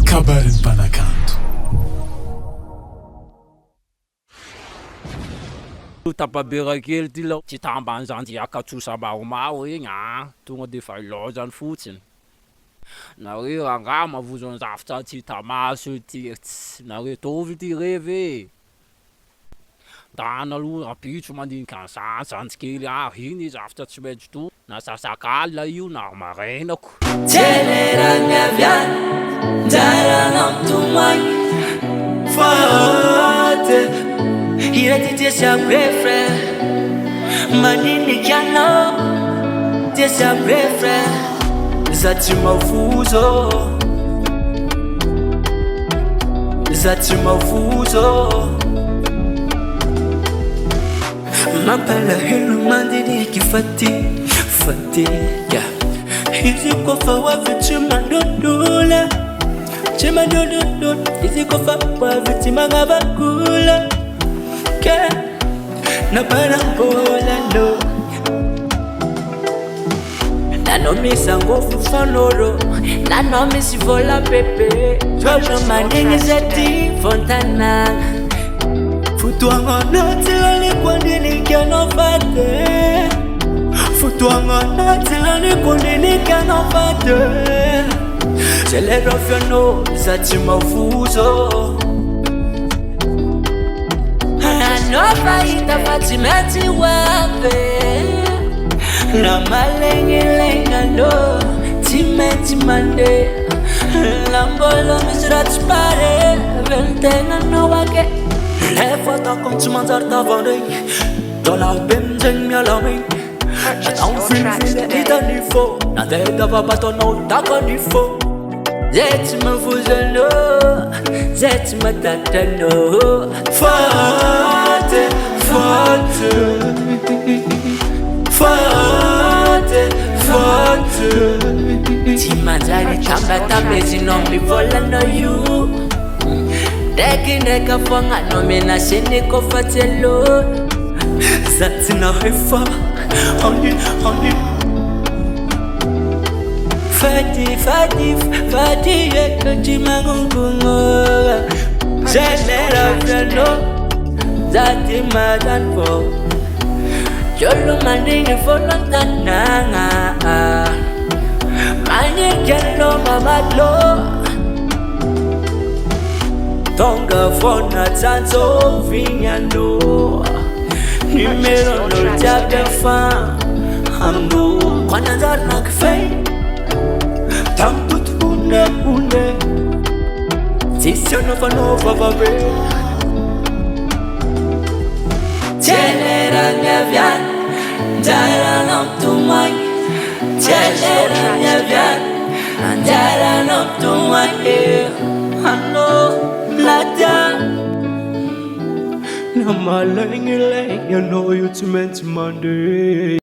Kabaron'Ny Mpanakanto. Tapabera kely ty lao tsy tambany zany akatsosa maromaro igny tonga de fa ilao zany fotsiny. Na hoe ranga mavozo ny zavatra tsy tamaso ty na hoe tovy ty revy dana aloha rapitso mandinika an'izany zanjikely iny zavatra tsy maintsy to na sasak'alina io na marenako. Ira ty sabre frère maniniky anao ty sabre frère za tsy mavuzo mampalahelo mandiniky Faty yeah. Izy kofa wavy tsy mandodola izy kofa wavy tsy magnavakula na banabola no nano misa ngofu fanoro nano misi vola pepe jolo manenge zeti fontana futuanga natilani kwandini kiano fate futuanga natilani kwandini kiano fate selero fiano zati mavuzo Nova ita Faty meti wape la malenga no ti meti mande lambolo misra tspare ventenga no wake le foto comme tu manzar davande dans la benzeng mia la main j'attends film itanifo na teta va tono takonifo zet me fuzelo zet me tatano Faty Timanjari tambe zinombi vola no you Deki neka fonga no mena shene ko fatelo Zati na hefa Honey Faty yeko jimangungungo General Zati madanfo Jolo mandingi folontananga Manye kelo mamadlo Tonga fona tanzo vinyano Numero no jabe fan Ambo Kwana zar nakfei Tamput une Tisio nova vabe Teleranya vian Dalam tumai Teleranya vian Dalam tumai Ano lada Nama lengi you know you meant Monday